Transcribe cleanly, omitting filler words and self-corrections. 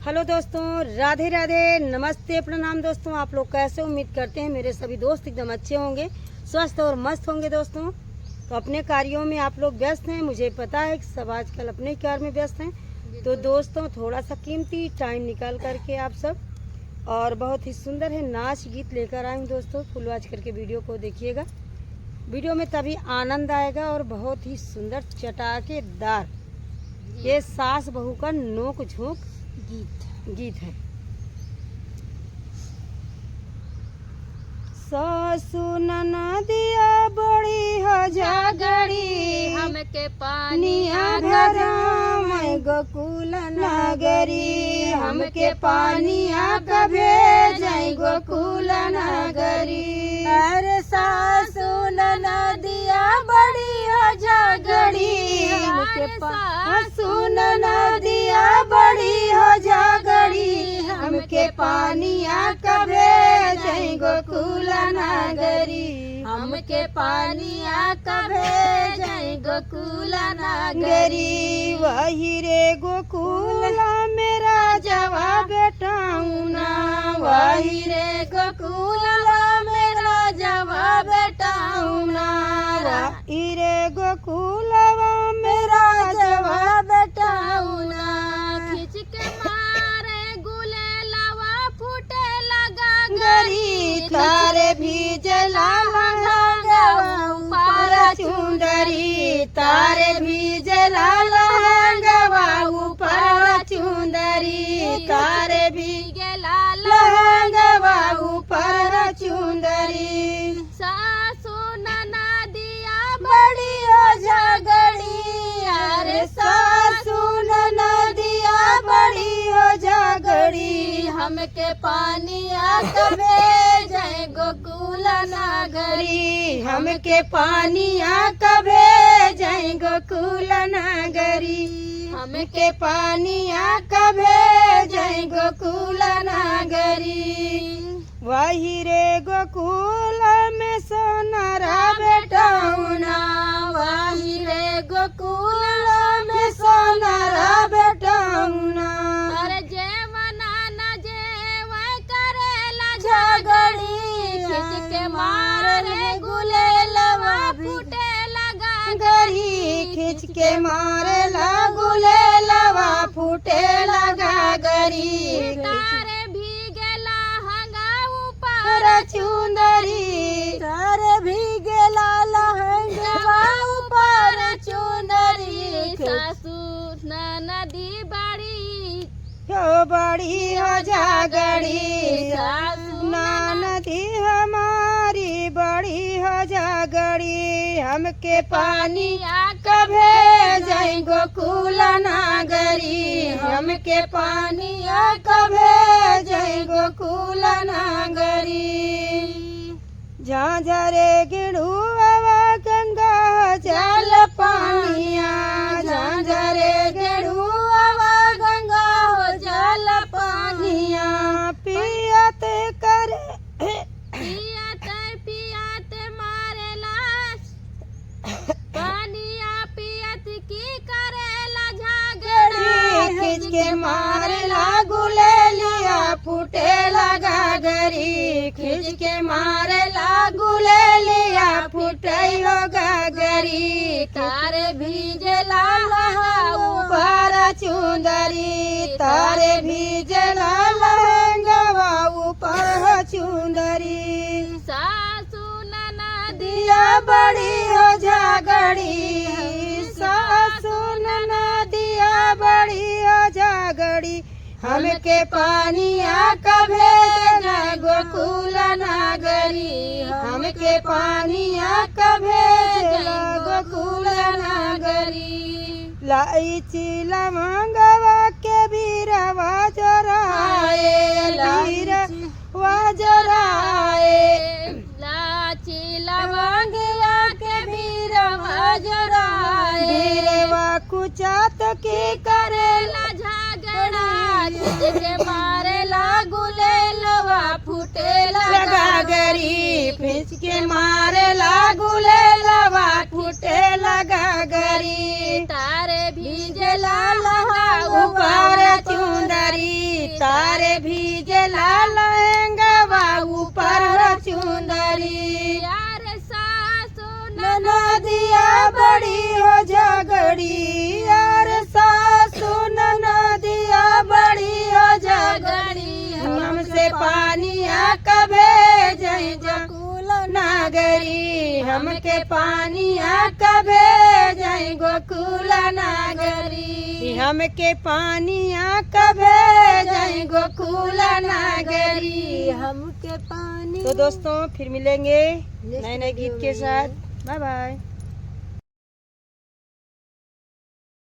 Hello दोस्तों, राधे राधे, नमस्ते, प्रणाम दोस्तों। आप लोग कैसे? उम्मीद करते हैं मेरे सभी दोस्त एकदम अच्छे होंगे, स्वस्थ और मस्त होंगे दोस्तों। तो अपने कार्यों में आप लोग व्यस्त हैं, मुझे पता है कि सब आजकल अपने कार्य में व्यस्त हैं। तो दोस्तों थोड़ा सा कीमती टाइम निकाल करके आप सब, और बहुत ही सुंदर है नाच गीत लेकर आए दोस्तों। फुल वॉच करके वीडियो को देखिएगा, वीडियो में तभी आनंद आएगा। और बहुत ही सुंदर चटाकेदार ये सास बहू का नोक झोंक गीत है। सासु ननदिया बड़ी हो झगड़ी, हमके पानिया घरा मैं गोकुल नगरी, हमके पानिया कभे जाई गोकुल नगरी। अरे सासु ननदिया बड़ी हो झगड़ी, हमके सासु ननदिया बड़ी हो झगड़ी, हमके पानिया कभे जाई गोकुल नगरी, हमके पानिया कभे जाई गोकुल नगरी। वही रे गोकुल मेरा जवा बेटाऊना, वही रे गोकुल मेरा जवा बेटाऊना, वही रे गोकुल मेरा जवा बेटाऊना। खिंच के मारे गुले लवा फूटे लगा गरी, तारे भी जला ऊपर चुंदरी, तारे भी जला लहंगवा ऊपर चुंदरी, तारे भी गेला लहंगवा ऊपर चुंदरी। सासु ननदिया बड़ी हो झगड़ी, अरे सासु ननदिया बड़ी हो झगड़ी, हमके पानिया कभे जाए गोकुल नगरी, हमके पानिया कभे जाए गोकुल नगरी, हमके पानिया कभे जाए गोकुल नगरी। वही रे गोकुल में सोनारा बेटाऊना, वही रे गोकुल में सोनारा बेटाऊना। अरे जेवना न जेव करेला झगड़ी, खिंच के मारे गुले लवा फूटे लगा गरी, खिंच के मारे गुले लवा फूटे लगा गरी। तारे भी गेला हंगा ऊपर पर चुंदरी, तारे भी गेला लहंगवा ऊपर चुनरी। सासू ननदी बड़ी हो बड़ी हो झगड़ी, सासू ननदी हमारी बड़ी हो झगड़ी, हमके पानिया कभे जाई गोकुल नगरी, हमके पानिया कभे जाई गोकुल नगरी। झांझरे गिड़ुआ गंगा जल पानिया, झांझरे गिड़ुआ गंगा हो जल पानिया, पियत करे पियत मारे लाश पानिया पियत की करेला झगड़ी। खिंच के मारे गुले लिया फूटे लगा गरी, खिंच के मारे गुले लिया फूटे होगा गरी। तारे भीजला ऊपर चुंदरी, तारे भी जला लहंगवा ऊपर हो चुंदरी। सासू ननदिया दिया बड़ी हो झगड़ी, सासु ननदिया बड़ी हो झगड़ी, हमके पानिया कभे जाए गोकुल नगरी, हमके पानिया कभे जाए गोकुल नगरी। लाइची लवंगवा के बीरवा जोराए, बीरवा जोराए, लाची लवंगिया के भीरवा जराए। बीरवा कुचात की करेला झगड़ा के मारे गुले लवा फूटे लगा गरी, खिंच के मारे गुले लवा फूटे लगा गरी। तारे भीजला ऊपर चुंदरी, तारे भीजे लाल लहंगा ऊपर चुंदरी। यार सासू नदिया बड़ी हो झगड़ी, यार सासू नदिया बड़ी हो झगड़ी। हमसे पानिया कभे जय गोकुल नागरी, हमके पानिया कभे जय गोकुल नागरी, हमके पानिया कभे जय गोकुल नागरी, हमके पानी। तो दोस्तों फिर मिलेंगे नए नए गीत के साथ। Bye by.